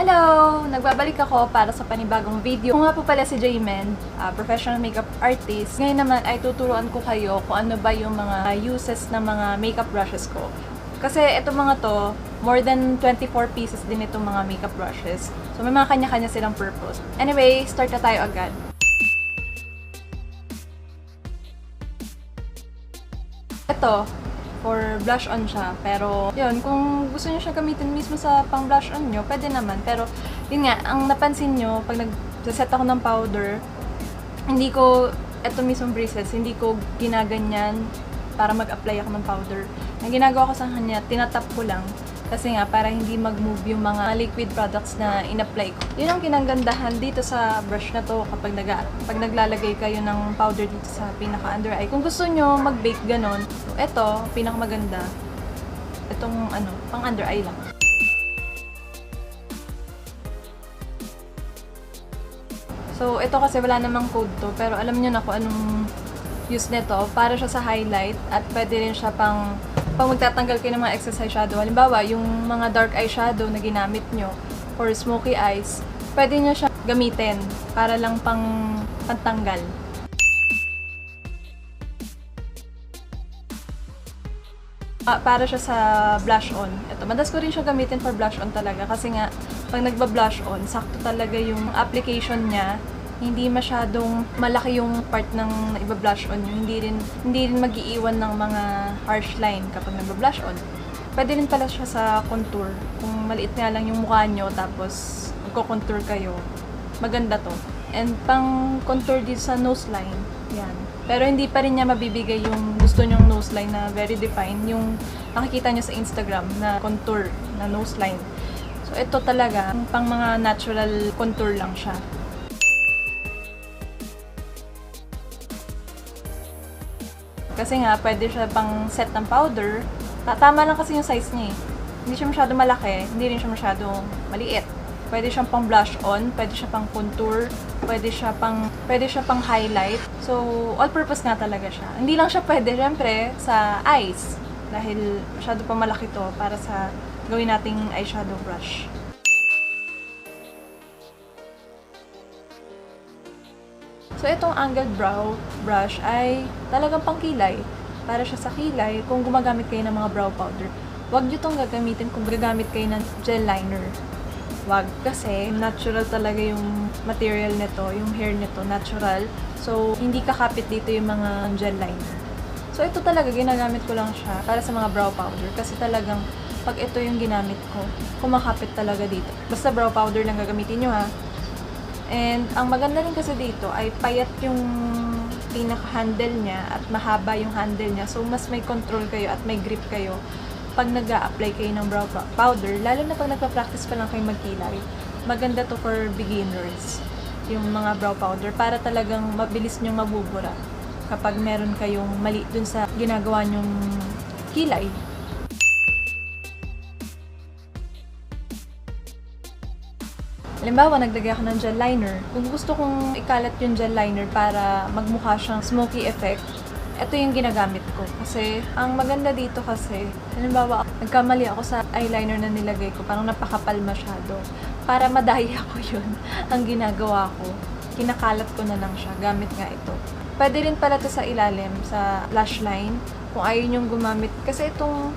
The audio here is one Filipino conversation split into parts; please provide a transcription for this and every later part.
Hello! Nagbabalik ako para sa panibagong video. Kung nga po pala si Jaymen, professional makeup artist. Ngayon naman ay tuturuan ko kayo kung ano ba yung mga uses ng mga makeup brushes ko. Kasi itong mga to, more than 24 pieces din itong mga makeup brushes. So may mga kanya-kanya silang purpose. Anyway, start na tayo agad. Ito, for blush on siya. Pero, yun, kung gusto niyo siya gamitin mismo sa pang blush on nyo, pwede naman. Pero, yun nga, ang napansin nyo, pag nag-set ako ng powder, hindi ko, eto mismong bristles, hindi ko ginaganyan para mag-apply ako ng powder. Ang ginagawa ko sa kanya, tinatap ko lang. Kasi nga, para hindi mag-move yung mga liquid products na in-apply ko. Yun ang kinanggandahan dito sa brush na to kapag pag naglalagay kayo ng powder dito sa pinaka-under eye. Kung gusto nyo mag-bake ganon, so eto, pinakamaganda. Itong pang under eye lang. So, ito kasi wala namang code to, pero alam nyo na kung anong use nito. Para siya sa highlight at pwede rin siya pag magtatanggal kayo ng mga excess eyeshadow, halimbawa, yung mga dark eyeshadow na ginamit nyo for smoky eyes, pwede nyo siya gamitin para lang pantanggal. Para siya sa blush on. Ito, madalas ko rin siya gamitin for blush on talaga kasi nga, pag nagba-blush on, sakto talaga yung application niya. Hindi masyadong malaki yung part ng iba-blush on nyo. Hindi rin mag-iiwan ng mga harsh line kapag nagba-blush on. Pwede rin pala siya sa contour. Kung maliit nga lang yung mukha nyo, tapos magko-contour kayo, maganda to. And pang contour dito sa nose line, yan. Pero hindi pa rin niya mabibigay yung gusto nyong nose line na very defined, yung nakikita nyo sa Instagram na contour na nose line. So ito talaga, pang mga natural contour lang siya. Kasi nga, pwede siya pang set ng powder. Tama lang kasi yung size niya eh. Hindi siya masyado malaki, hindi rin siya masyado maliit. Pwede siyang pang blush on, pwede siya pang contour, pwede siya pang highlight. So, all-purpose nga talaga siya. Hindi lang siya pwede, syempre, sa eyes. Dahil masyado pa malaki to para sa gawin nating eyeshadow brush. So, itong angled brow brush ay talagang pangkilay. Para siya sa kilay, kung gumagamit kayo ng mga brow powder, huwag nyo itong gagamitin kung gagamit kayo ng gel liner. Huwag, kasi natural talaga yung material nito, yung hair nito, natural. So, hindi kakapit dito yung mga gel liner. So, ito talaga, ginagamit ko lang siya para sa mga brow powder. Kasi talagang, pag ito yung ginamit ko, kumakapit talaga dito. Basta brow powder lang gagamitin nyo ha. And ang maganda rin kasi dito ay payat yung pinaka-handle niya at mahaba yung handle niya. So, mas may control kayo at may grip kayo pag nag-a-apply kayo ng brow powder. Lalo na pag nagpa-practice pa lang kayo magkilay. Maganda to for beginners, yung mga brow powder, para talagang mabilis nyong mabubura kapag meron kayong mali dun sa ginagawa nyong kilay. Halimbawa, naglagay ako ng gel liner. Kung gusto kong ikalat yung gel liner para magmukha siyang smoky effect, ito yung ginagamit ko. Kasi, ang maganda dito kasi, halimbawa, nagkamali ako sa eyeliner na nilagay ko, parang napakapal masyado. Para madaya ko yun, ang ginagawa ko, kinakalat ko na lang siya, gamit nga ito. Pwede rin pala ito sa ilalim, sa lash line, kung ayaw nyong gumamit. Kasi itong,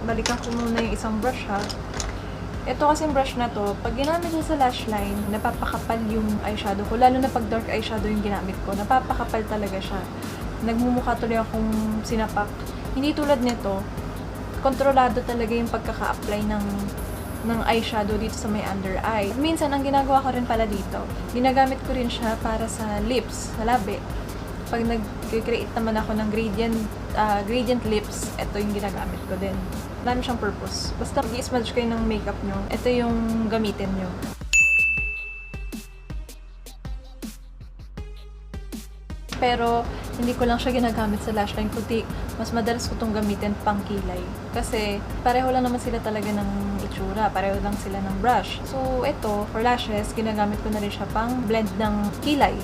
balikan ko muna yung isang brush ha. Ito kasing brush na to, pag ginamit ko sa lash line, napapakapal yung eyeshadow ko. Lalo na pag dark eyeshadow yung ginamit ko, napapakapal talaga siya. Nagmumukha tuloy akong sinapak. Hindi tulad nito, kontrolado talaga yung pagkaka-apply ng eyeshadow dito sa may under eye. Minsan, ang ginagawa ko rin pala dito, ginagamit ko rin siya para sa lips, sa labi. Pag nag-create naman ako ng gradient lips, ito yung ginagamit ko din. Marami siyang purpose. Basta mag-i-smudge kayo ng makeup nyo, ito yung gamitin nyo. Pero, hindi ko lang siya ginagamit sa lash line, kundi mas madalas ko itong gamitin pang kilay. Kasi, pareho lang naman sila talaga ng itsura, pareho lang sila ng brush. So, ito, for lashes, ginagamit ko na rin siya pang blend ng kilay.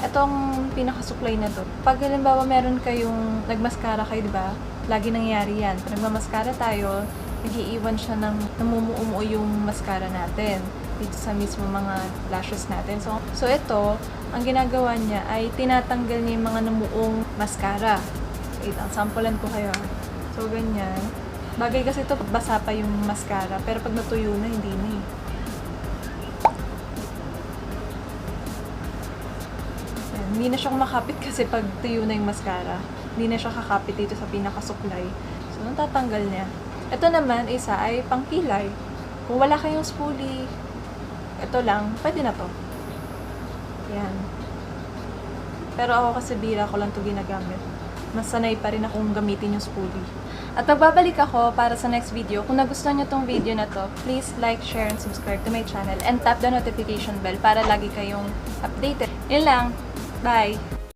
Itong pinakasuklay na to, pag halimbawa meron kayong nagmaskara kayo, diba? lagi nangyayari yan. Pag nagmamaskara tayo, nag-iiwan siya ng namumuo yung mascara natin dito sa mismo mga lashes natin. So ito, ang ginagawa niya ay tinatanggal niya yung mga namuong mascara. Wait, ang sampulan ko kayo. So, ganyan. Bagay kasi ito, basa pa yung mascara. Pero pag natuyo na, hindi na eh. Yan. Hindi na siya makapit kasi pag tuyo na yung mascara. Hindi na siya kakapit dito sa pinakasuklay. So, natatanggal niya. Ito naman, isa ay pangkilay. Kung wala kayong spoolie, ito lang, pwede na to. Yan. Pero ako kasi bira ko lang to ginagamit. Mas sanay pa rin akong gamitin yung spoolie. At magbabalik ako para sa next video. Kung nagustuhan nyo tong video na to, please like, share, and subscribe to my channel. And tap the notification bell para lagi kayong updated. Yun lang. Bye!